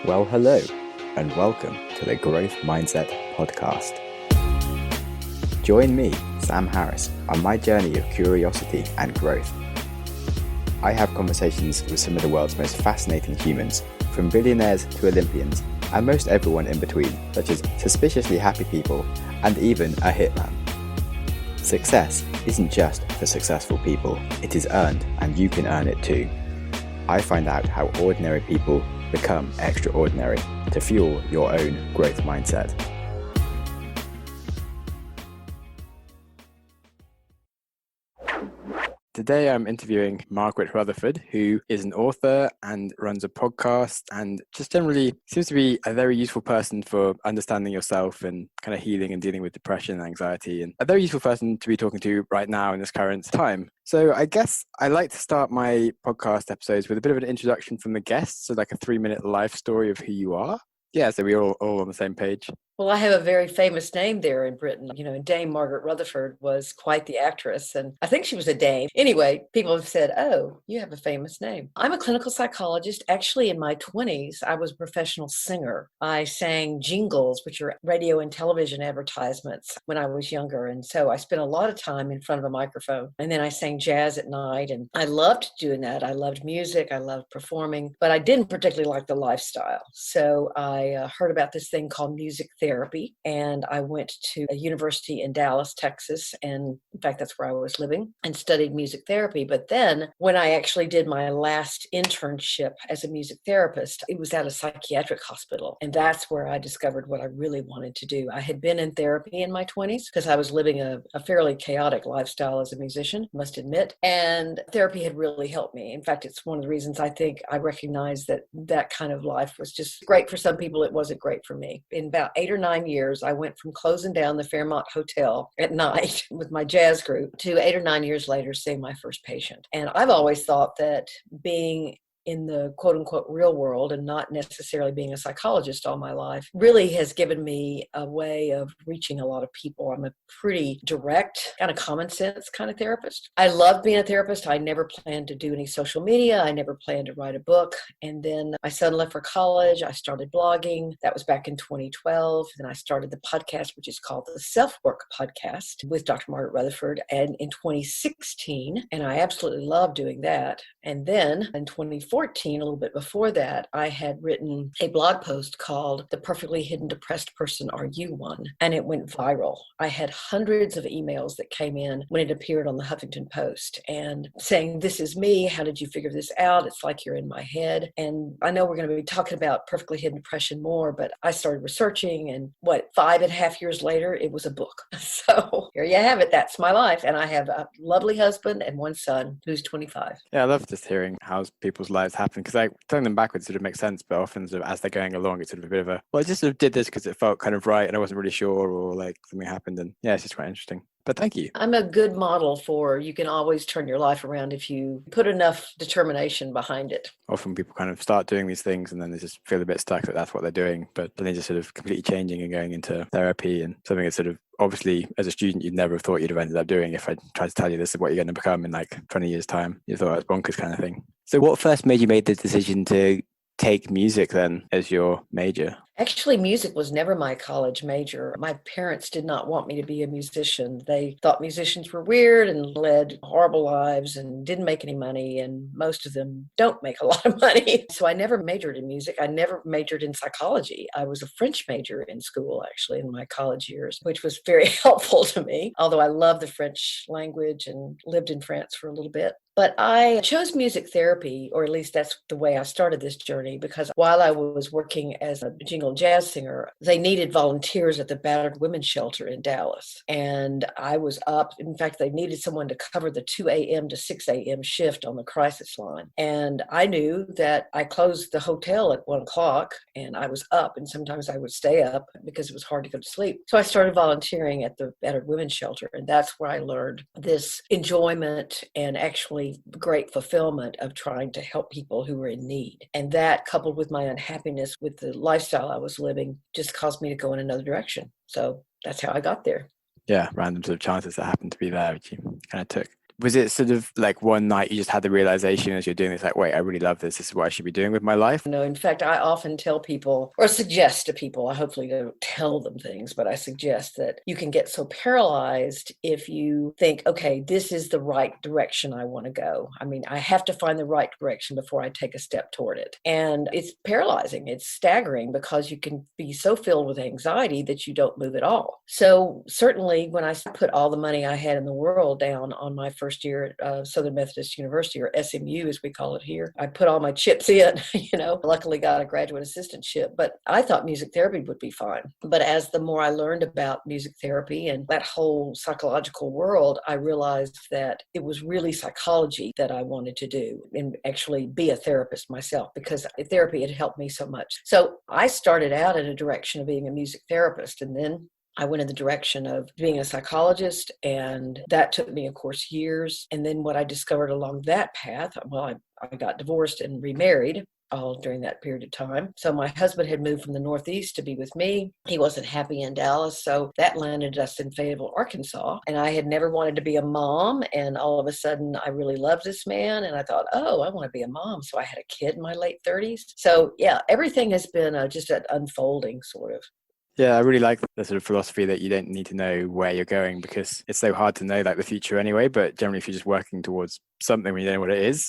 Well, hello, and welcome to the Growth Mindset Podcast. Join me, Sam Harris, on my journey of curiosity and growth. I have conversations with some of the world's most fascinating humans, from billionaires to Olympians, and most everyone in between, such as suspiciously happy people and even a hitman. Success isn't just for successful people, it is earned, and you can earn it too. I find out how ordinary people become extraordinary to fuel your own growth mindset. Today I'm interviewing Margaret Rutherford, who is an author and runs a podcast and just generally seems to be a very useful person for understanding yourself and kind of healing and dealing with depression and anxiety, and a very useful person to be talking to right now in this current time. So I guess I like to start my podcast episodes with a bit of an introduction from the guests, so like a 3-minute life story of who you are. Yeah, so we're all on the same page. Well, I have a very famous name there in Britain. Dame Margaret Rutherford was quite the actress, and I think she was a dame. Anyway, people have said, oh, you have a famous name. I'm a clinical psychologist. Actually, in my 20s, I was a professional singer. I sang jingles, which are radio and television advertisements, when I was younger. And so I spent a lot of time in front of a microphone. And then I sang jazz at night, and I loved doing that. I loved music. I loved performing, but I didn't particularly like the lifestyle. So I heard about this thing called music therapy, and I went to a university in Dallas, Texas, and in fact that's where I was living, and studied music therapy. But then when I actually did my last internship as a music therapist, it was at a psychiatric hospital, and that's where I discovered what I really wanted to do. I had been in therapy in my 20s because I was living a fairly chaotic lifestyle as a musician, must admit, and therapy had really helped me. In fact, it's one of the reasons I think I recognize that that kind of life was just great for some people. It wasn't great for me. In about 8 or 9 years, I went from closing down the Fairmont Hotel at night with my jazz group to 8 or 9 years later seeing my first patient. And I've always thought that being in the quote unquote real world and not necessarily being a psychologist all my life really has given me a way of reaching a lot of people. I'm a pretty direct, kind of common sense kind of therapist. I love being a therapist. I never planned to do any social media. I never planned to write a book. And then my son left for college. I started blogging. That was back in 2012. Then I started the podcast, which is called the Self-Work Podcast with Dr. Margaret Rutherford. And in 2016, and I absolutely love doing that. And then in 2014, a little bit before that, I had written a blog post called The Perfectly Hidden Depressed Person, Are You One? And it went viral. I had hundreds of emails that came in when it appeared on the Huffington Post and saying, this is me. How did you figure this out? It's like you're in my head. And I know we're going to be talking about perfectly hidden depression more, but I started researching, and 5.5 years later, it was a book. So here you have it. That's my life. And I have a lovely husband and one son who's 25. Yeah, I love just hearing how people's lives happen, because like telling them backwards sort of makes sense, but often sort of as they're going along, it's sort of a bit of a, I just sort of did this because it felt kind of right and I wasn't really sure, or like something happened, and yeah, it's just quite interesting. But thank you. I'm a good model for you can always turn your life around if you put enough determination behind it. Often people kind of start doing these things and then they just feel a bit stuck that that's what they're doing, but then they just sort of completely changing and going into therapy and something that's sort of obviously as a student you'd never have thought you'd have ended up doing. If I tried to tell you this is what you're going to become in like 20 years time, you thought it was bonkers kind of thing. So what first made you make the decision to take music then as your major? Actually, music was never my college major. My parents did not want me to be a musician. They thought musicians were weird and led horrible lives and didn't make any money, and most of them don't make a lot of money. So I never majored in music. I never majored in psychology. I was a French major in school, actually, in my college years, which was very helpful to me, although I love the French language and lived in France for a little bit. But I chose music therapy, or at least that's the way I started this journey, because while I was working as a jingle jazz singer, they needed volunteers at the battered women's shelter in Dallas. And I was up. In fact, they needed someone to cover the 2 a.m. to 6 a.m. shift on the crisis line. And I knew that I closed the hotel at 1 o'clock and I was up, and sometimes I would stay up because it was hard to go to sleep. So I started volunteering at the battered women's shelter. And that's where I learned this enjoyment and actually great fulfillment of trying to help people who were in need. And that, coupled with my unhappiness with the lifestyle I was living, just caused me to go in another direction. So that's how I got there. Yeah, random sort of chances that happened to be there, which you kind of took. Was it sort of like one night you just had the realization as you're doing this, like, wait, I really love this. This is what I should be doing with my life? No, in fact, I often tell people or suggest to people, I hopefully don't tell them things, but I suggest that you can get so paralyzed if you think, okay, this is the right direction I want to go. I mean, I have to find the right direction before I take a step toward it. And it's paralyzing. It's staggering because you can be so filled with anxiety that you don't move at all. So certainly when I put all the money I had in the world down on my first year at Southern Methodist University, or SMU as we call it here, I put all my chips in, luckily got a graduate assistantship, but I thought music therapy would be fine. But as the more I learned about music therapy and that whole psychological world, I realized that it was really psychology that I wanted to do and actually be a therapist myself, because therapy had helped me so much. So I started out in a direction of being a music therapist, and then I went in the direction of being a psychologist, and that took me, of course, years. And then what I discovered along that path, well, I got divorced and remarried all during that period of time. So my husband had moved from the Northeast to be with me. He wasn't happy in Dallas, so that landed us in Fayetteville, Arkansas. And I had never wanted to be a mom, and all of a sudden I really loved this man, and I thought, oh, I want to be a mom. So I had a kid in my late 30s. So yeah, everything has been just an unfolding sort of. Yeah, I really like the sort of philosophy that you don't need to know where you're going, because it's so hard to know like the future anyway. But generally, if you're just working towards something when you don't know what it is,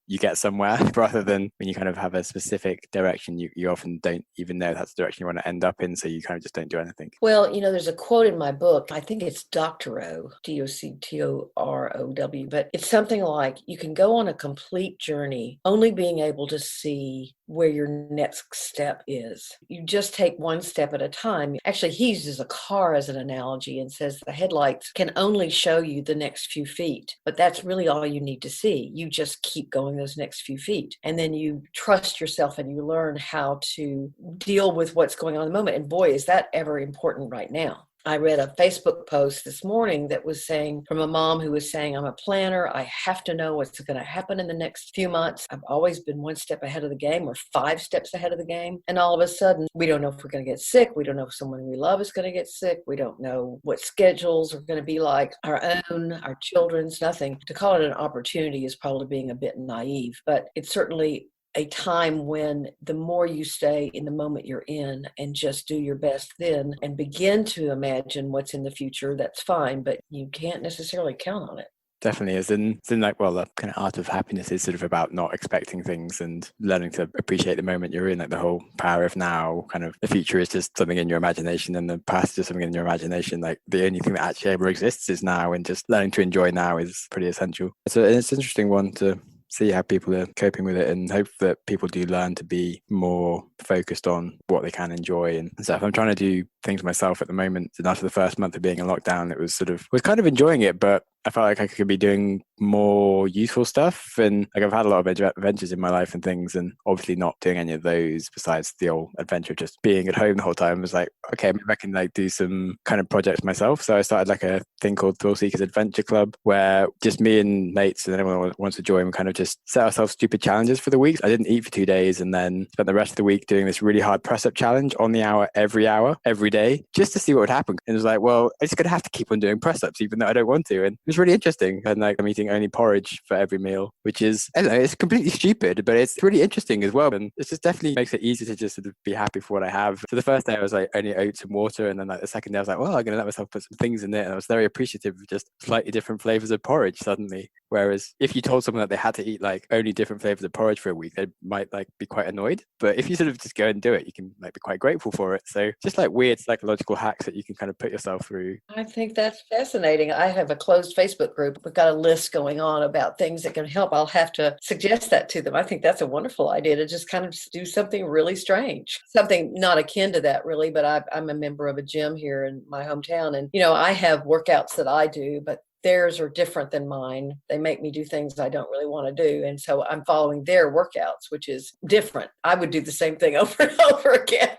you get somewhere, rather than when you kind of have a specific direction, you often don't even know that's the direction you want to end up in. So you kind of just don't do anything. Well, there's a quote in my book. I think it's Doctorow, Doctorow, but it's something like, you can go on a complete journey only being able to see where your next step is. You just take one step at a time. Actually, he uses a car as an analogy and says the headlights can only show you the next few feet, but that's really all you need to see. You just keep going those next few feet, and then you trust yourself and you learn how to deal with what's going on in the moment. And boy, is that ever important right now. I read a Facebook post this morning that was saying, from a mom who was saying, I'm a planner. I have to know what's going to happen in the next few months. I've always been one step ahead of the game, or 5 steps ahead of the game. And all of a sudden, we don't know if we're going to get sick. We don't know if someone we love is going to get sick. We don't know what schedules are going to be like, our own, our children's, nothing. To call it an opportunity is probably being a bit naive, but it's certainly a time when the more you stay in the moment you're in and just do your best then and begin to imagine what's in the future, that's fine, but you can't necessarily count on it. Definitely is. And it's like, well, the kind of art of happiness is sort of about not expecting things and learning to appreciate the moment you're in, like the whole power of now. Kind of the future is just something in your imagination, and the past is just something in your imagination. Like the only thing that actually ever exists is now, and just learning to enjoy now is pretty essential. So it's an interesting one to see how people are coping with it, and hope that people do learn to be more focused on what they can enjoy. And so if I'm trying to do things myself at the moment, and after the first month of being in lockdown, it was kind of enjoying it, but I felt like I could be doing more useful stuff. And like I've had a lot of adventures in my life and things, and obviously not doing any of those besides the old adventure of just being at home the whole time was like, okay, maybe I can like do some kind of projects myself. So I started like a thing called Thrill Seekers Adventure Club, where just me and mates and anyone who wants to join, we kind of just set ourselves stupid challenges for the week. I didn't eat for 2 days, and then spent the rest of the week doing this really hard press-up challenge on the hour, every day, just to see what would happen. And it was like, well, I'm just going to have to keep on doing press-ups even though I don't want to. And it was really interesting. And like I'm eating only porridge for every meal, which is, I don't know, it's completely stupid, but it's really interesting as well. And it just definitely makes it easier to just sort of be happy for what I have. So the first day I was like only oats and water. And then like the second day I was like, well, I'm going to let myself put some things in it. And I was very appreciative of just slightly different flavors of porridge suddenly. Whereas if you told someone that they had to eat like only different flavors of porridge for a week, they might like be quite annoyed. But if you sort of just go and do it, you can like be quite grateful for it. So just like weird psychological hacks that you can kind of put yourself through. I think that's fascinating. I have a closed Facebook group. We've got a list going on about things that can help. I'll have to suggest that to them. I think that's a wonderful idea, to just kind of do something really strange, something not akin to that really, but I'm a member of a gym here in my hometown. And, I have workouts that I do, but theirs are different than mine. They make me do things I don't really want to do. And so I'm following their workouts, which is different. I would do the same thing over and over again,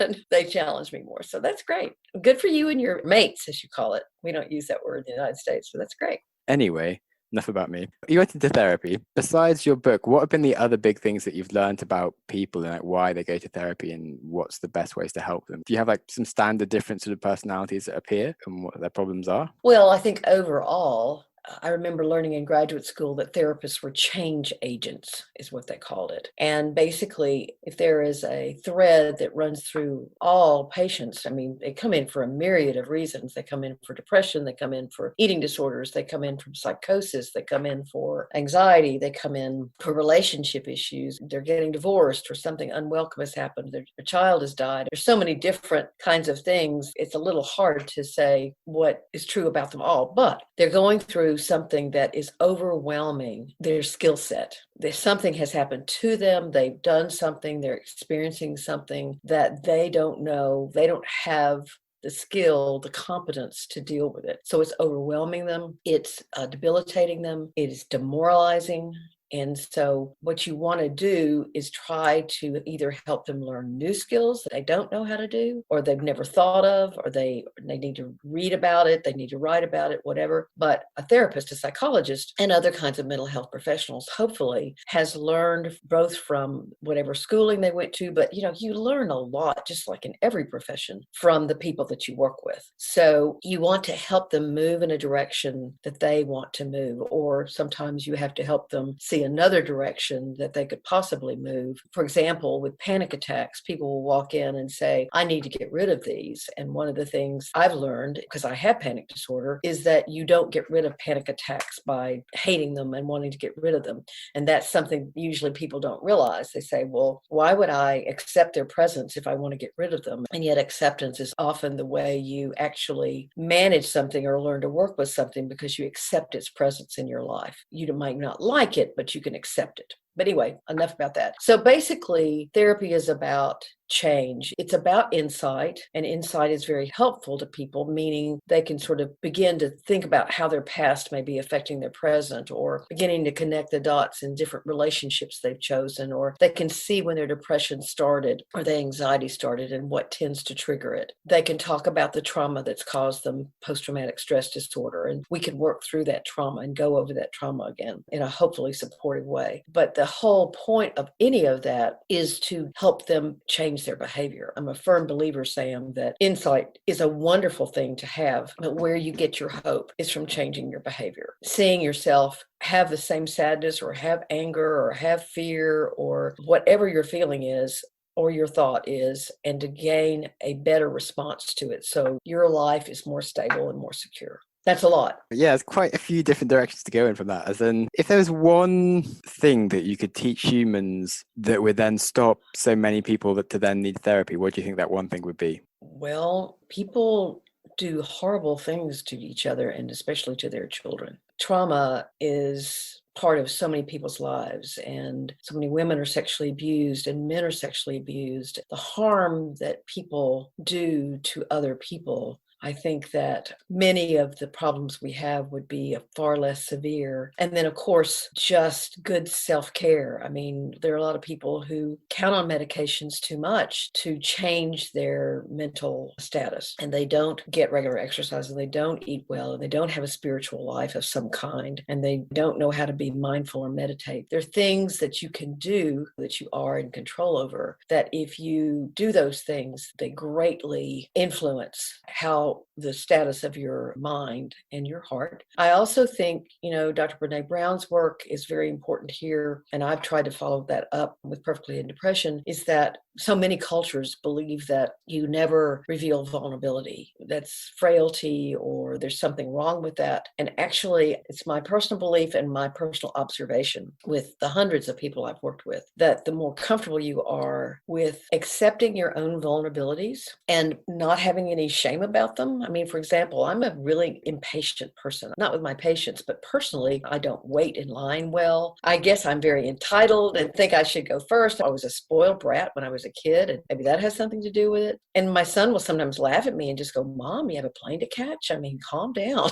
and they challenge me more. So that's great. Good for you and your mates, as you call it. We don't use that word in the United States, so that's great. Anyway, enough about me. You went into therapy. Besides your book, what have been the other big things that you've learned about people and like why they go to therapy, and what's the best ways to help them? Do you have like some standard different sort of personalities that appear and what their problems are? Well, I think overall, I remember learning in graduate school that therapists were change agents, is what they called it. And basically, if there is a thread that runs through all patients, I mean, they come in for a myriad of reasons. They come in for depression, they come in for eating disorders, they come in from psychosis, they come in for anxiety, they come in for relationship issues, they're getting divorced or something unwelcome has happened, their child has died. There's so many different kinds of things. It's a little hard to say what is true about them all, but they're going through something that is overwhelming their skill set. There's something has happened to them. They've done something. They're experiencing something that they don't know. They don't have the skill, the competence to deal with it. So it's overwhelming them. It's debilitating them. It is demoralizing. And so what you want to do is try to either help them learn new skills that they don't know how to do, or they've never thought of, or they need to read about it, they need to write about it, whatever. But a therapist, a psychologist, and other kinds of mental health professionals hopefully has learned both from whatever schooling they went to, but you learn a lot, just like in every profession, from the people that you work with. So you want to help them move in a direction that they want to move, or sometimes you have to help them see another direction that they could possibly move. For example, with panic attacks, people will walk in and say, I need to get rid of these. And one of the things I've learned, because I have panic disorder, is that you don't get rid of panic attacks by hating them and wanting to get rid of them. And that's something usually people don't realize. They say, well, why would I accept their presence if I want to get rid of them? And yet acceptance is often the way you actually manage something or learn to work with something, because you accept its presence in your life. You might not like it, but you can accept it. But anyway, enough about that. So basically, therapy is about change. It's about insight, and insight is very helpful to people, meaning they can sort of begin to think about how their past may be affecting their present, or beginning to connect the dots in different relationships they've chosen, or they can see when their depression started or their anxiety started and what tends to trigger it. They can talk about the trauma that's caused them post-traumatic stress disorder, and we can work through that trauma and go over that trauma again in a hopefully supportive way. But the whole point of any of that is to help them change their behavior. I'm a firm believer, Sam, that insight is a wonderful thing to have, but where you get your hope is from changing your behavior. Seeing yourself have the same sadness or have anger or have fear or whatever your feeling is or your thought is, and to gain a better response to it so your life is more stable and more secure. That's a lot. Yeah, there's quite a few different directions to go in from that. As in, if there was one thing that you could teach humans that would then stop so many people to then need therapy, what do you think that one thing would be? Well, people do horrible things to each other, and especially to their children. Trauma is part of so many people's lives, and so many women are sexually abused and men are sexually abused. The harm that people do to other people, I think that many of the problems we have would be far less severe. And then, of course, just good self-care. I mean, there are a lot of people who count on medications too much to change their mental status. And they don't get regular exercise, and they don't eat well, and they don't have a spiritual life of some kind, and they don't know how to be mindful or meditate. There are things that you can do that you are in control over, that if you do those things, they greatly influence how the status of your mind and your heart. I also think, Dr. Brene Brown's work is very important here, and I've tried to follow that up with Perfectly in Depression, is that so many cultures believe that you never reveal vulnerability. That's frailty, or there's something wrong with that. And actually, it's my personal belief and my personal observation with the hundreds of people I've worked with, that the more comfortable you are with accepting your own vulnerabilities and not having any shame about them. I mean, for example, I'm a really impatient person, not with my patients, but personally, I don't wait in line well. I guess I'm very entitled and think I should go first. I was a spoiled brat when I was a kid, and maybe that has something to do with it. And my son will sometimes laugh at me and just go, Mom, you have a plane to catch? I mean, calm down.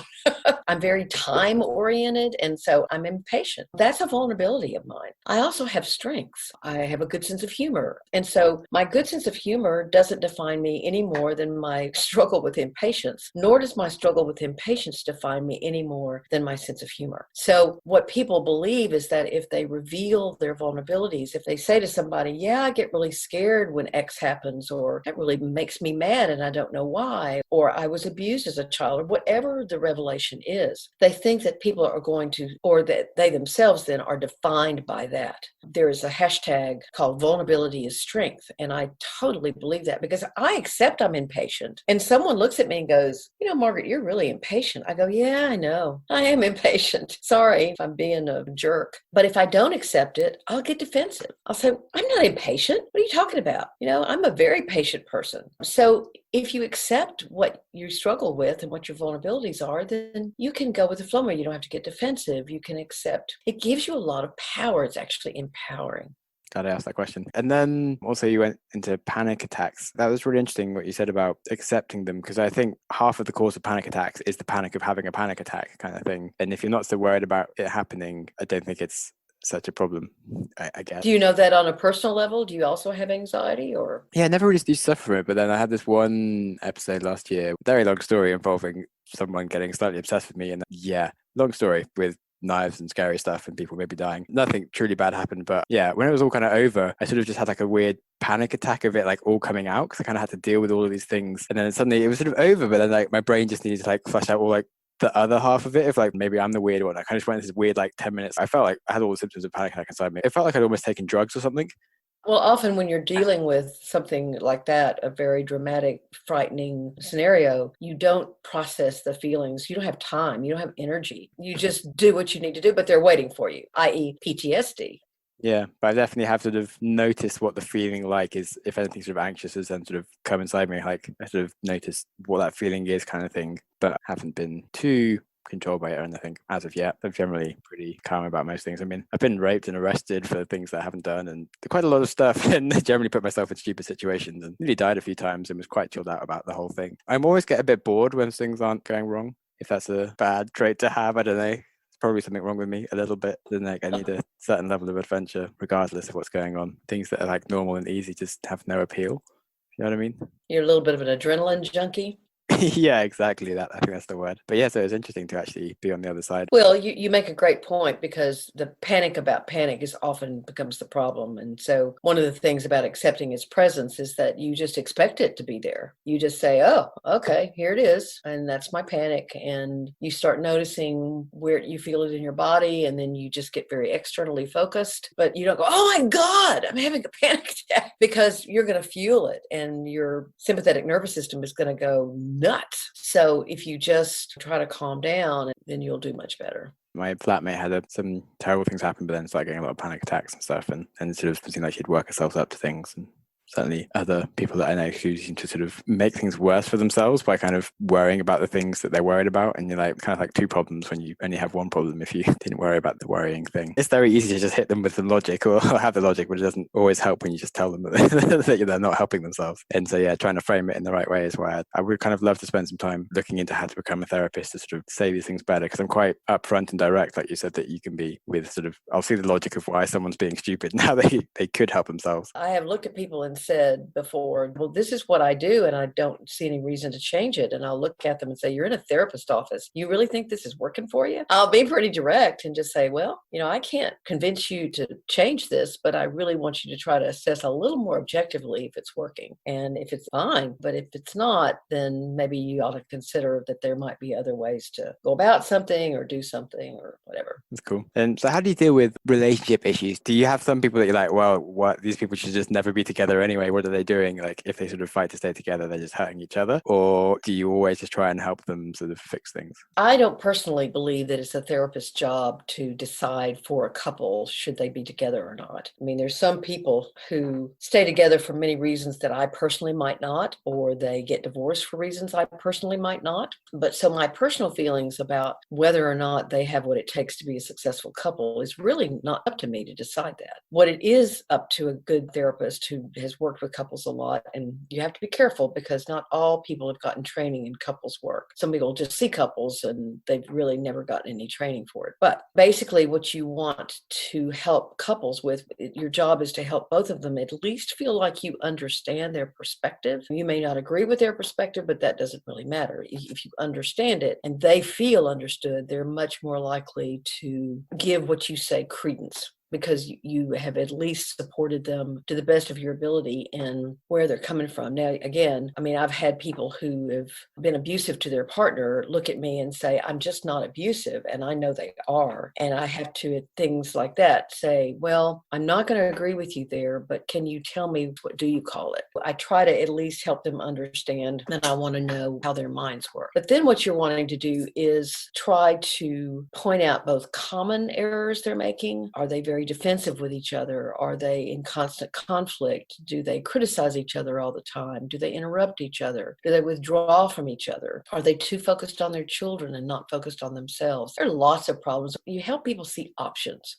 I'm very time oriented, and so I'm impatient. That's a vulnerability of mine. I also have strengths. I have a good sense of humor. And so my good sense of humor doesn't define me any more than my struggle with impatience, nor does my struggle with impatience define me any more than my sense of humor. So what people believe is that if they reveal their vulnerabilities, if they say to somebody, yeah, I get really scared when X happens, or that really makes me mad and I don't know why, or I was abused as a child, or whatever the revelation is. They think that people are going to, or that they themselves then are defined by that. There is a hashtag called vulnerability is strength. And I totally believe that because I accept I'm impatient. And someone looks at me and goes, Margaret, you're really impatient. I go, yeah, I know. I am impatient. Sorry if I'm being a jerk. But if I don't accept it, I'll get defensive. I'll say, I'm not impatient. What are you talking about? I'm a very patient person. So if you accept what you struggle with and what your vulnerabilities are, then you can go with the flow. You don't have to get defensive. You can accept. It gives you a lot of power. It's actually empowering. Glad I asked that question. And then also you went into panic attacks. That was really interesting what you said about accepting them, because I think half of the cause of panic attacks is the panic of having a panic attack kind of thing. And if you're not so worried about it happening, I don't think it's such a problem, I guess. Do you know that on a personal level? Do you also have anxiety or? Yeah, I never really used to suffer from it, but then I had this one episode last year, very long story involving someone getting slightly obsessed with me. And yeah, long story with knives and scary stuff and people maybe dying. Nothing truly bad happened, but yeah, when it was all kind of over, I sort of just had like a weird panic attack of it like all coming out, because I kind of had to deal with all of these things, and then suddenly it was sort of over, but then like my brain just needed to like flush out all like the other half of it, if like maybe I'm the weird one. I kind of just went into this weird like 10 minutes. I felt like I had all the symptoms of panic attack inside me. It felt like I'd almost taken drugs or something. Well, often when you're dealing with something like that, a very dramatic, frightening scenario, you don't process the feelings. You don't have time. You don't have energy. You just do what you need to do, but they're waiting for you, i.e. PTSD. Yeah, but I definitely have sort of noticed what the feeling like is, if anything sort of anxious has then sort of come inside me. Like I sort of noticed what that feeling is kind of thing, but haven't been too controlled by it or anything as of yet. I'm generally pretty calm about most things. I mean, I've been raped and arrested for things that I haven't done and quite a lot of stuff, and generally put myself in stupid situations and nearly died a few times and was quite chilled out about the whole thing. I always get a bit bored when things aren't going wrong. If that's a bad trait to have, I don't know. Probably something wrong with me a little bit. Then like I need a certain level of adventure regardless of what's going on. Things that are like normal and easy just have no appeal. You know what I mean? You're a little bit of an adrenaline junkie. Yeah, exactly that. I think that's the word. But yeah, so it's interesting to actually be on the other side. Well, you make a great point, because the panic about panic is often becomes the problem. And so one of the things about accepting its presence is that you just expect it to be there. You just say, oh, okay, here it is. And that's my panic. And you start noticing where you feel it in your body. And then you just get very externally focused. But you don't go, oh my God, I'm having a panic attack, because you're going to fuel it. And your sympathetic nervous system is going to go nuts. So if you just try to calm down, then you'll do much better. My flatmate had some terrible things happen, but then started getting a lot of panic attacks and stuff, and sort of seemed like she'd work herself up to things. And certainly other people that I know who seem to sort of make things worse for themselves by kind of worrying about the things that they're worried about. And you're like kind of like two problems when you only have one problem if you didn't worry about the worrying thing. It's very easy to just hit them with the logic or have the logic, but it doesn't always help when you just tell them that they're not helping themselves. And so yeah, trying to frame it in the right way is why I would kind of love to spend some time looking into how to become a therapist to sort of say these things better, because I'm quite upfront and direct, like you said, that you can be with sort of, I'll see the logic of why someone's being stupid and how they could help themselves. I have looked at people and said before, well, this is what I do and I don't see any reason to change it. And I'll look at them and say, you're in a therapist office. You really think this is working for you? I'll be pretty direct and just say, well, I can't convince you to change this, but I really want you to try to assess a little more objectively if it's working and if it's fine. But if it's not, then maybe you ought to consider that there might be other ways to go about something or do something or whatever. That's cool. And so how do you deal with relationship issues? Do you have some people that you're like, well, what, these people should just never be together anyway? What are they doing? Like if they sort of fight to stay together, they're just hurting each other? Or do you always just try and help them sort of fix things? I don't personally believe that it's a therapist's job to decide for a couple should they be together or not. I mean, there's some people who stay together for many reasons that I personally might not, or they get divorced for reasons I personally might not. But so my personal feelings about whether or not they have what it takes to be a successful couple is really not up to me to decide that. What it is up to a good therapist who has worked with couples a lot, and you have to be careful because not all people have gotten training in couples work. Some people just see couples and they've really never gotten any training for it. But basically what you want to help couples with, your job is to help both of them at least feel like you understand their perspective. You may not agree with their perspective, but that doesn't really matter. If you understand it and they feel understood, they're much more likely to give what you say credence. because you have at least supported them to the best of your ability in where they're coming from. Now, again, I mean, I've had people who have been abusive to their partner look at me and say, I'm just not abusive. And I know they are. And I have to, at things like that, say, well, I'm not going to agree with you there, but can you tell me, what do you call it? I try to at least help them understand that I want to know how their minds work. But then what you're wanting to do is try to point out both common errors they're making. Are they very defensive with each other? Are they in constant conflict? Do they criticize each other all the time? Do they interrupt each other? Do they withdraw from each other? Are they too focused on their children and not focused on themselves? There are lots of problems. You help people see options.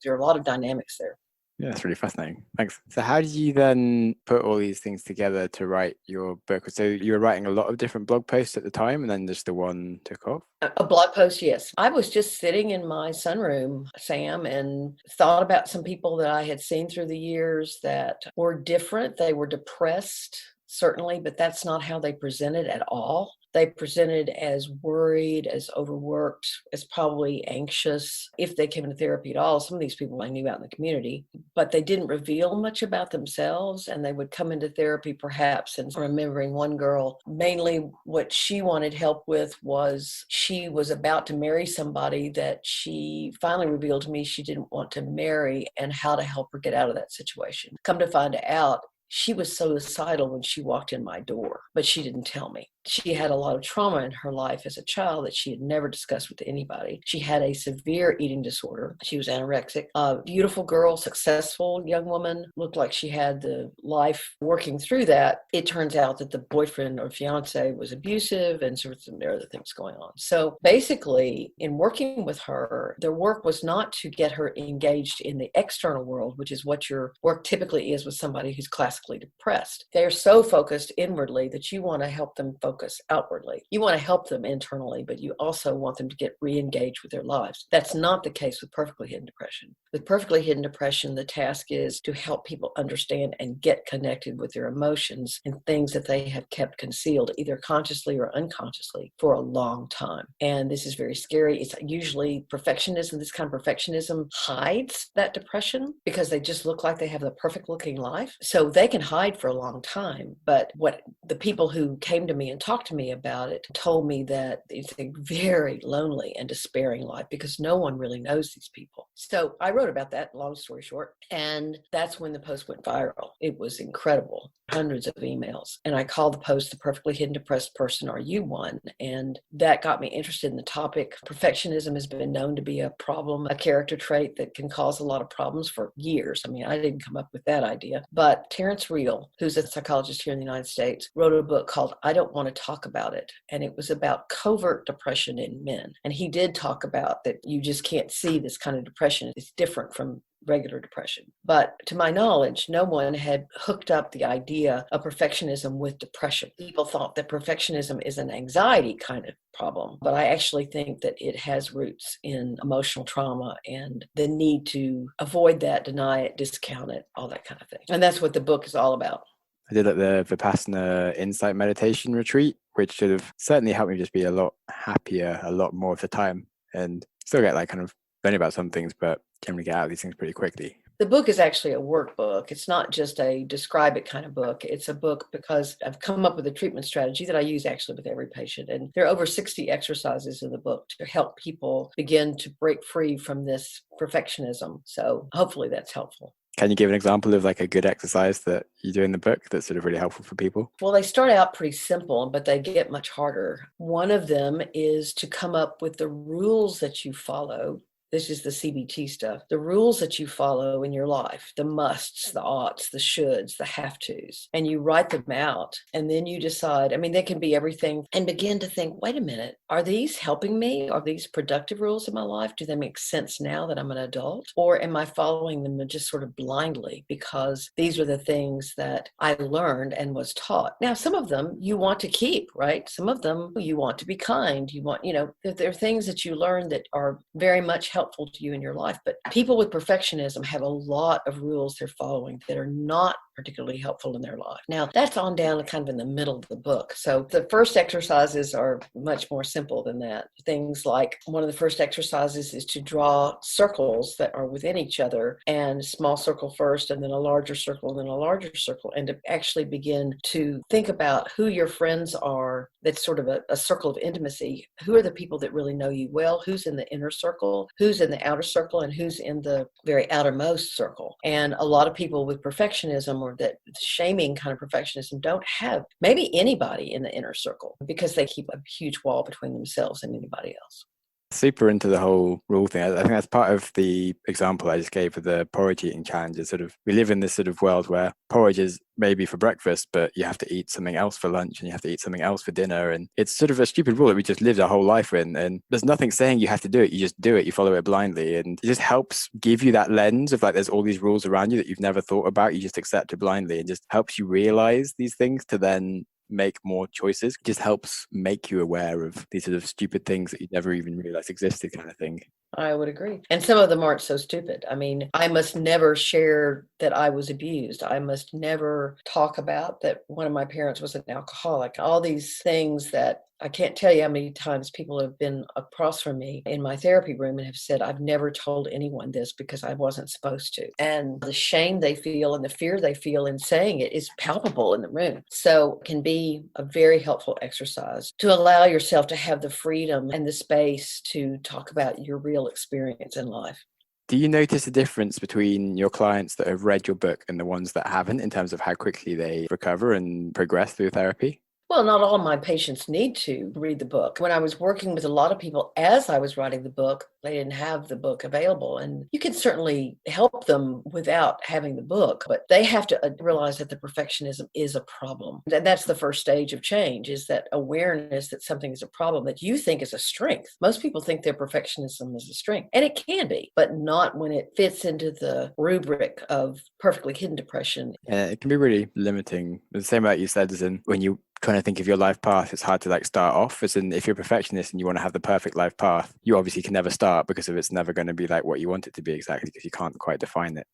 There are a lot of dynamics there. Yeah, that's really fascinating. Thanks. So how did you then put all these things together to write your book? So you were writing a lot of different blog posts at the time, and then just the one took off? A blog post, yes. I was just sitting in my sunroom, Sam, and thought about some people that I had seen through the years that were different. They were depressed, certainly, but that's not how they presented at all. They presented as worried, as overworked, as probably anxious. If they came into therapy at all, some of these people I knew out in the community, but they didn't reveal much about themselves, and they would come into therapy perhaps. And remembering one girl, mainly what she wanted help with was she was about to marry somebody that she finally revealed to me she didn't want to marry, and how to help her get out of that situation. Come to find out, she was suicidal when she walked in my door, but she didn't tell me. She had a lot of trauma in her life as a child that she had never discussed with anybody. She had a severe eating disorder. She was anorexic. A beautiful girl, successful young woman, looked like she had the life working through that. It turns out that the boyfriend or fiance was abusive, and so there are other things going on. So basically, in working with her, their work was not to get her engaged in the external world, which is what your work typically is with somebody who's classically depressed. They're so focused inwardly that you want to help them focus outwardly. You want to help them internally, but you also want them to get re-engaged with their lives. That's not the case with perfectly hidden depression. With perfectly hidden depression, the task is to help people understand and get connected with their emotions and things that they have kept concealed, either consciously or unconsciously, for a long time. And this is very scary. It's usually perfectionism. This kind of perfectionism hides that depression because they just look like they have the perfect looking life. So they can hide for a long time. But what the people who came to me and talked to me about it told me that it's a very lonely and despairing life because no one really knows these people. So I wrote about that, long story short, and that's when the post went viral. It was incredible. Hundreds of emails. And I called the post, "The Perfectly Hidden Depressed Person, Are You One?" And that got me interested in the topic. Perfectionism has been known to be a problem, a character trait that can cause a lot of problems for years. I mean, I didn't come up with that idea. But Terrence Real, who's a psychologist here in the United States, wrote a book called I Don't Want to Talk About It. And it was about covert depression in men. And he did talk about that you just can't see this kind of depression. It's different from regular depression. But to my knowledge, no one had hooked up the idea of perfectionism with depression. People thought that perfectionism is an anxiety kind of problem, but I actually think that it has roots in emotional trauma and the need to avoid that, deny it, discount it, all that kind of thing. And that's what the book is all about. I did like the Vipassana insight meditation retreat, which should have certainly helped me just be a lot happier a lot more of the time, and still get like kind of learning about some things, but generally get out of these things pretty quickly. The book is actually a workbook. It's not just a describe it kind of book. It's a book because I've come up with a treatment strategy that I use actually with every patient. And there are over 60 exercises in the book to help people begin to break free from this perfectionism. So hopefully that's helpful. Can you give an example of like a good exercise that you do in the book that's sort of really helpful for people? Well, they start out pretty simple, but they get much harder. One of them is to come up with the rules that you follow. This is the CBT stuff. The rules that you follow in your life, the musts, the oughts, the shoulds, the have tos, and you write them out. And then you decide, I mean, they can be everything, and begin to think, wait a minute, are these helping me? Are these productive rules in my life? Do they make sense now that I'm an adult? Or am I following them just sort of blindly because these are the things that I learned and was taught? Now, some of them you want to keep, right? Some of them you want to be kind. You want, there are things that you learn that are very much helpful to you in your life. But people with perfectionism have a lot of rules they're following that are not particularly helpful in their life. Now, that's on down kind of in the middle of the book. So the first exercises are much more simple than that. Things like one of the first exercises is to draw circles that are within each other, and a small circle first, and then a larger circle, and then a larger circle, and to actually begin to think about who your friends are. That's sort of a circle of intimacy. Who are the people that really know you well? Who's in the inner circle? Who's in the outer circle? And who's in the very outermost circle? And a lot of people with perfectionism, or that shaming kind of perfectionism, don't have maybe anybody in the inner circle because they keep a huge wall between themselves and anybody else. Super into the whole rule thing. I think that's part of the example I just gave of the porridge eating challenge. Is sort of, we live in this sort of world where porridge is maybe for breakfast, but you have to eat something else for lunch, and you have to eat something else for dinner. And it's sort of a stupid rule that we just lived our whole life in. And there's nothing saying you have to do it. You just do it. You follow it blindly. And it just helps give you that lens of like, there's all these rules around you that you've never thought about. You just accept it blindly, and just helps you realize these things to then make more choices. It just helps make you aware of these sort of stupid things that you never even realized existed, kind of thing. I would agree. And some of them aren't so stupid. I mean, I must never share that I was abused. I must never talk about that one of my parents was an alcoholic. All these things that I can't tell you how many times people have been across from me in my therapy room and have said, I've never told anyone this because I wasn't supposed to. And the shame they feel and the fear they feel in saying it is palpable in the room. So it can be a very helpful exercise to allow yourself to have the freedom and the space to talk about your real experience in life. Do you notice a difference between your clients that have read your book and the ones that haven't, in terms of how quickly they recover and progress through therapy? Well, not all my patients need to read the book. When I was working with a lot of people as I was writing the book, they didn't have the book available. And you can certainly help them without having the book, but they have to realize that the perfectionism is a problem. And that's the first stage of change, is that awareness that something is a problem that you think is a strength. Most people think their perfectionism is a strength, and it can be, but not when it fits into the rubric of perfectly hidden depression. Yeah, it can be really limiting. The same like you said, as in when you kind of think of your life path, it's hard to like start off. As in, if you're a perfectionist and you want to have the perfect life path, you obviously can never start, because of it's never going to be like what you want it to be exactly, because you can't quite define it.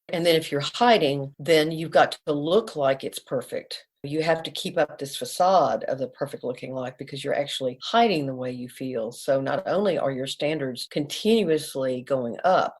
And then if you're hiding, then you've got to look like it's perfect. You have to keep up this facade of the perfect looking life because you're actually hiding the way you feel. So not only are your standards continuously going up,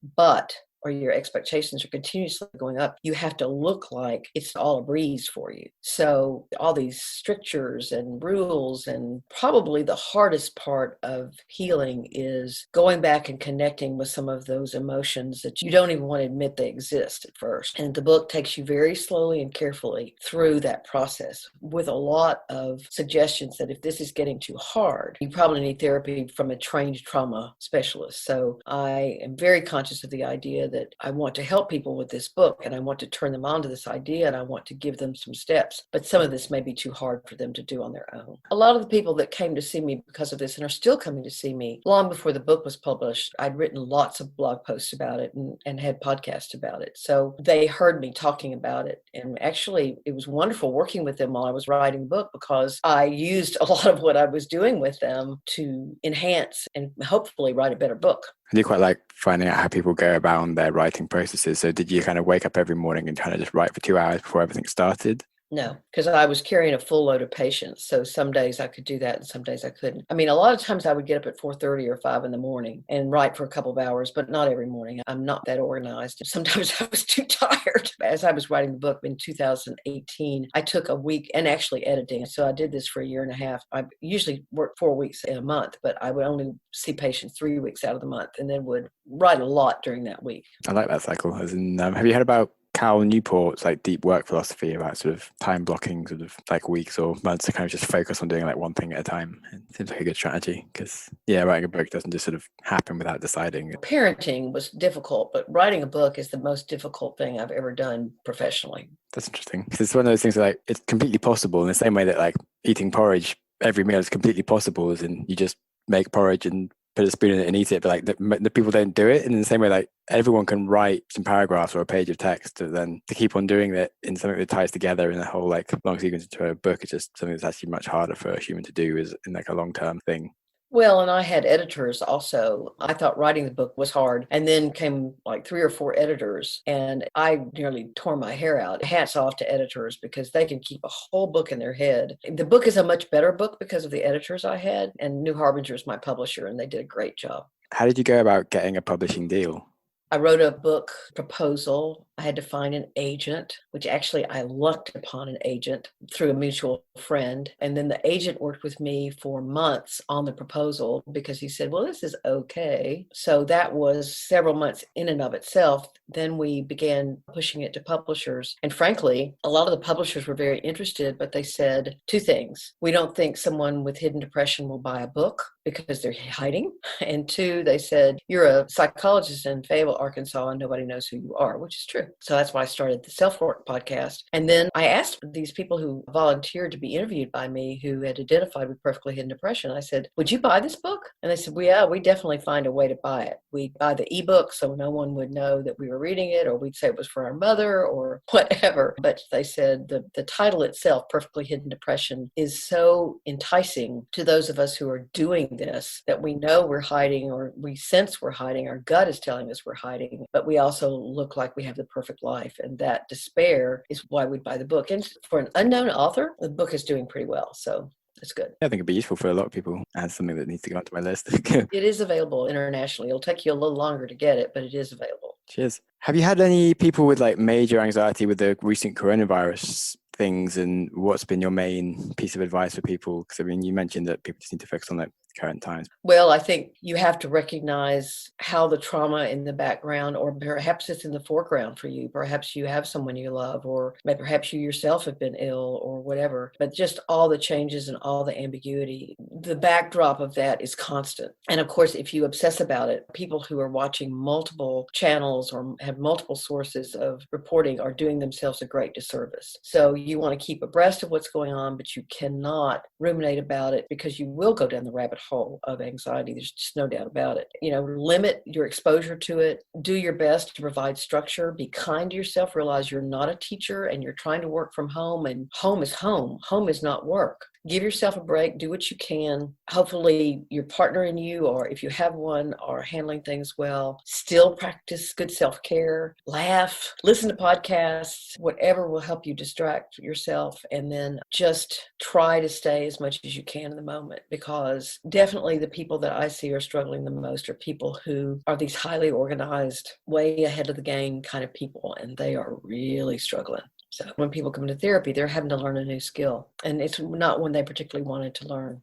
or your expectations are continuously going up, you have to look like it's all a breeze for you. So all these strictures and rules, and probably the hardest part of healing is going back and connecting with some of those emotions that you don't even want to admit they exist at first. And the book takes you very slowly and carefully through that process with a lot of suggestions that if this is getting too hard, you probably need therapy from a trained trauma specialist. So I am very conscious of the idea that I want to help people with this book, and I want to turn them on to this idea, and I want to give them some steps. But some of this may be too hard for them to do on their own. A lot of the people that came to see me because of this and are still coming to see me long before the book was published, I'd written lots of blog posts about it and had podcasts about it. So they heard me talking about it. And actually, it was wonderful working with them while I was writing the book, because I used a lot of what I was doing with them to enhance and hopefully write a better book. I do quite like finding out how people go about their writing processes. So did you kind of wake up every morning and kind of just write for 2 hours before everything started? No, because I was carrying a full load of patients. So some days I could do that and some days I couldn't. I mean, a lot of times I would get up at 4:30 or 5 in the morning and write for a couple of hours, but not every morning. I'm not that organized. Sometimes I was too tired. As I was writing the book in 2018, I took a week and actually editing. So I did this for a year and a half. I usually worked 4 weeks in a month, but I would only see patients 3 weeks out of the month, and then would write a lot during that week. I like that cycle. As in, have you heard about Cal Newport's like deep work philosophy about sort of time blocking, sort of like weeks or months to kind of just focus on doing like one thing at a time? It seems like a good strategy, because writing a book doesn't just sort of happen without deciding. Parenting was difficult, but writing a book is the most difficult thing I've ever done professionally. That's interesting, because it's one of those things that, like, it's completely possible in the same way that like eating porridge every meal is completely possible, as in you just make porridge and put a spoon in it and eat it, but like the people don't do it. And in the same way, like everyone can write some paragraphs or a page of text, and then to keep on doing that in something that ties together in a whole like long sequence into a book, it's just something that's actually much harder for a human to do, is in like a long-term thing. Well, and I had editors also. I thought writing the book was hard. And then came like 3 or 4 editors, and I nearly tore my hair out. Hats off to editors because they can keep a whole book in their head. The book is a much better book because of the editors I had, and New Harbinger is my publisher, and they did a great job. How did you go about getting a publishing deal? I wrote a book proposal. I had to find an agent, which actually I lucked upon an agent through a mutual friend. And then the agent worked with me for months on the proposal because he said, well, this is okay. So that was several months in and of itself. Then we began pushing it to publishers. And frankly, a lot of the publishers were very interested, but they said 2 things. We don't think someone with hidden depression will buy a book because they're hiding. And 2, they said, you're a psychologist in Fayetteville, Arkansas, and nobody knows who you are, which is true. So that's why I started the Self-Work podcast. And then I asked these people who volunteered to be interviewed by me who had identified with perfectly hidden depression. I said, would you buy this book? And they said, well, yeah, we definitely find a way to buy it. We'd buy the ebook so no one would know that we were reading it, or we'd say it was for our mother or whatever. But they said the title itself, Perfectly Hidden Depression, is so enticing to those of us who are doing this that we know we're hiding, or we sense we're hiding. Our gut is telling us we're hiding, but we also look like we have the perfect life. And that despair is why we'd buy the book. And for an unknown author, the book is doing pretty well. So it's good. I think it'd be useful for a lot of people, and something that needs to go onto my list. It is available internationally. It'll take you a little longer to get it, but it is available. Cheers. Have you had any people with like major anxiety with the recent coronavirus things, and what's been your main piece of advice for people? Because I mean, you mentioned that people just need to focus on like current times. Well, I think you have to recognize how the trauma in the background, or perhaps it's in the foreground for you. Perhaps you have someone you love, or maybe perhaps you yourself have been ill or whatever, but just all the changes and all the ambiguity, the backdrop of that is constant. And of course, if you obsess about it, people who are watching multiple channels or have multiple sources of reporting are doing themselves a great disservice. So you want to keep abreast of what's going on, but you cannot ruminate about it because you will go down the rabbit hole of anxiety. There's just no doubt about it. Limit your exposure to it. Do your best to provide structure. Be kind to yourself. Realize you're not a teacher and you're trying to work from home, and home is home. Home is not work. Give yourself a break. Do what you can. Hopefully your partner and you, or if you have one, are handling things well. Still practice good self-care. Laugh. Listen to podcasts. Whatever will help you distract yourself. And then just try to stay as much as you can in the moment, because definitely the people that I see are struggling the most are people who are these highly organized, way ahead of the game kind of people, and they are really struggling. So when people come to therapy, they're having to learn a new skill, and it's not one they particularly wanted to learn.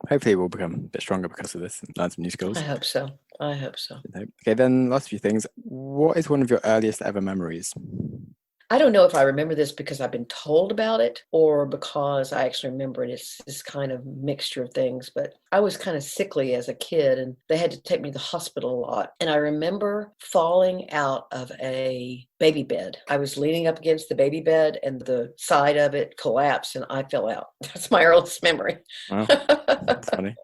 Hopefully we'll become a bit stronger because of this and learn some new skills. I hope so. Okay, then last few things. What is one of your earliest ever memories? I don't know if I remember this because I've been told about it or because I actually remember it. It's this kind of mixture of things, but I was kind of sickly as a kid and they had to take me to the hospital a lot. And I remember falling out of a baby bed. I was leaning up against the baby bed and the side of it collapsed and I fell out. That's my earliest memory. Wow, that's funny.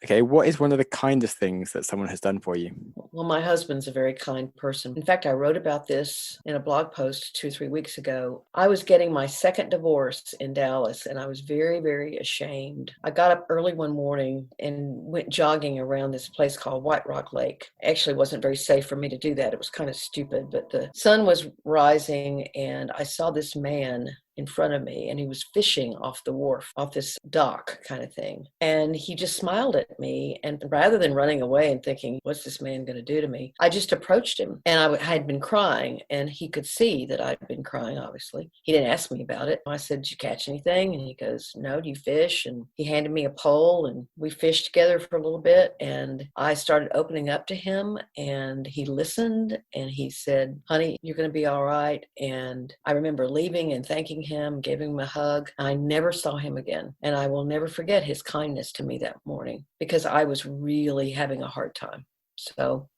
Okay, what is one of the kindest things that someone has done for you? Well, my husband's a very kind person. In fact, I wrote about this in a blog post 2 or 3 weeks ago. I was getting my second divorce in Dallas, and I was very, very ashamed. I got up early one morning and went jogging around this place called White Rock Lake. Actually, it wasn't very safe for me to do that. It was kind of stupid, but the sun was rising, and I saw this man in front of me, and he was fishing off the wharf, off this dock kind of thing. And he just smiled at me. And rather than running away and thinking, what's this man going to do to me? I just approached him, and I had been crying, and he could see that I'd been crying, obviously. He didn't ask me about it. I said, did you catch anything? And he goes, no, do you fish? And he handed me a pole, and we fished together for a little bit. And I started opening up to him, and he listened, and he said, honey, you're going to be all right. And I remember leaving and thanking him, giving him a hug. I never saw him again. And I will never forget his kindness to me that morning because I was really having a hard time. So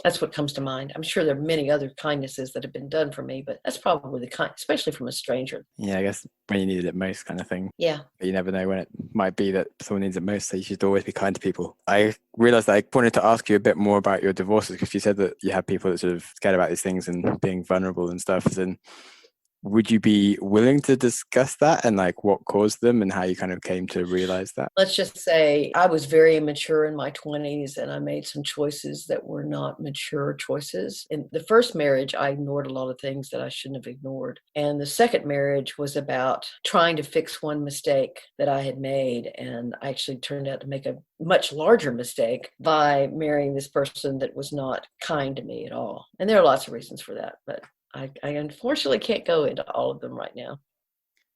that's what comes to mind. I'm sure there are many other kindnesses that have been done for me, but that's probably the kind, especially from a stranger. Yeah, I guess when you needed it most kind of thing. Yeah. But you never know when it might be that someone needs it most, so you should always be kind to people. I realized that I wanted to ask you a bit more about your divorces because you said that you have people that sort of scared about these things and being vulnerable and stuff. And would you be willing to discuss that and like what caused them and how you kind of came to realize that? Let's just say I was very immature in my 20s and I made some choices that were not mature choices. In the first marriage, I ignored a lot of things that I shouldn't have ignored. And the second marriage was about trying to fix one mistake that I had made. And I actually turned out to make a much larger mistake by marrying this person that was not kind to me at all. And there are lots of reasons for that, but I unfortunately can't go into all of them right now.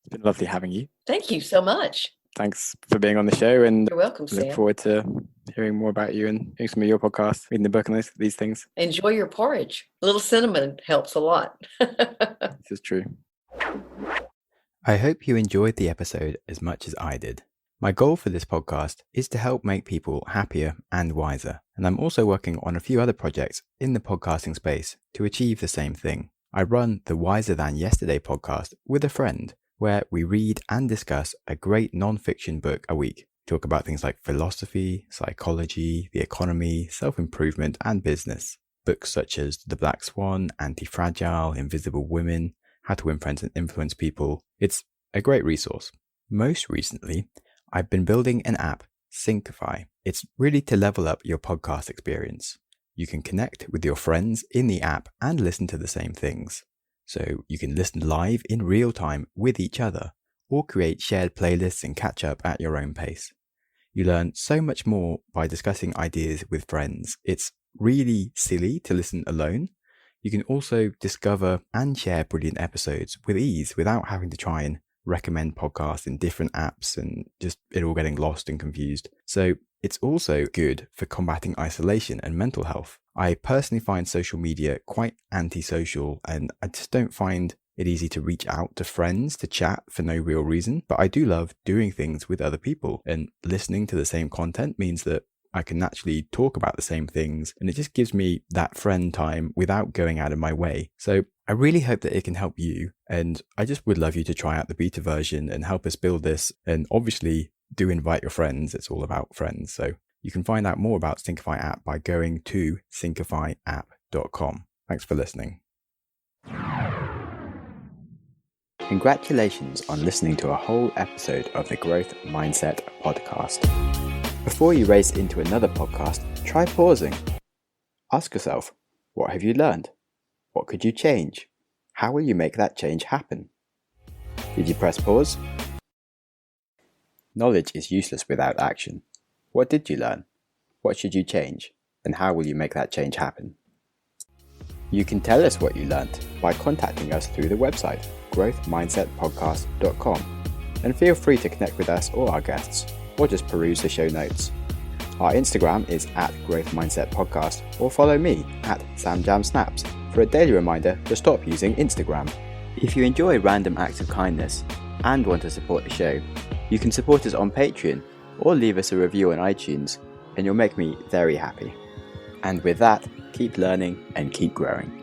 It's been lovely having you. Thank you so much. Thanks for being on the show, and you're welcome, Sam. Look forward to hearing more about you and hearing some of your podcasts, reading the book and these things. Enjoy your porridge. A little cinnamon helps a lot. This is true. I hope you enjoyed the episode as much as I did. My goal for this podcast is to help make people happier and wiser, and I'm also working on a few other projects in the podcasting space to achieve the same thing. I run the Wiser Than Yesterday podcast with a friend, where we read and discuss a great non-fiction book a week. Talk about things like philosophy, psychology, the economy, self-improvement, and business. Books such as The Black Swan, Anti-Fragile, Invisible Women, How to Win Friends and Influence People. It's a great resource. Most recently, I've been building an app, Syncify. It's really to level up your podcast experience. You can connect with your friends in the app and listen to the same things. So you can listen live in real time with each other, or create shared playlists and catch up at your own pace. You learn so much more by discussing ideas with friends. It's really silly to listen alone. You can also discover and share brilliant episodes with ease without having to try and recommend podcasts in different apps and just it all getting lost and confused. So it's also good for combating isolation and mental health. I personally find social media quite antisocial, and I just don't find it easy to reach out to friends to chat for no real reason. But I do love doing things with other people, and listening to the same content means that I can naturally talk about the same things, and it just gives me that friend time without going out of my way. So I really hope that it can help you, and I just would love you to try out the beta version and help us build this. And obviously do invite your friends. It's all about friends. So you can find out more about Syncify app by going to syncifyapp.com. Thanks for listening. Congratulations on listening to a whole episode of the Growth Mindset podcast. Before you race into another podcast, try pausing. Ask yourself, what have you learned? What could you change? How will you make that change happen? Did you press pause? Knowledge is useless without action. What did you learn? What should you change? And how will you make that change happen? You can tell us what you learned by contacting us through the website, growthmindsetpodcast.com. And feel free to connect with us or our guests, or just peruse the show notes. Our Instagram is @growthmindsetpodcast, or follow me @SamJamSnaps for a daily reminder to stop using Instagram. If you enjoy random acts of kindness and want to support the show, you can support us on Patreon or leave us a review on iTunes, and you'll make me very happy. And with that, keep learning and keep growing.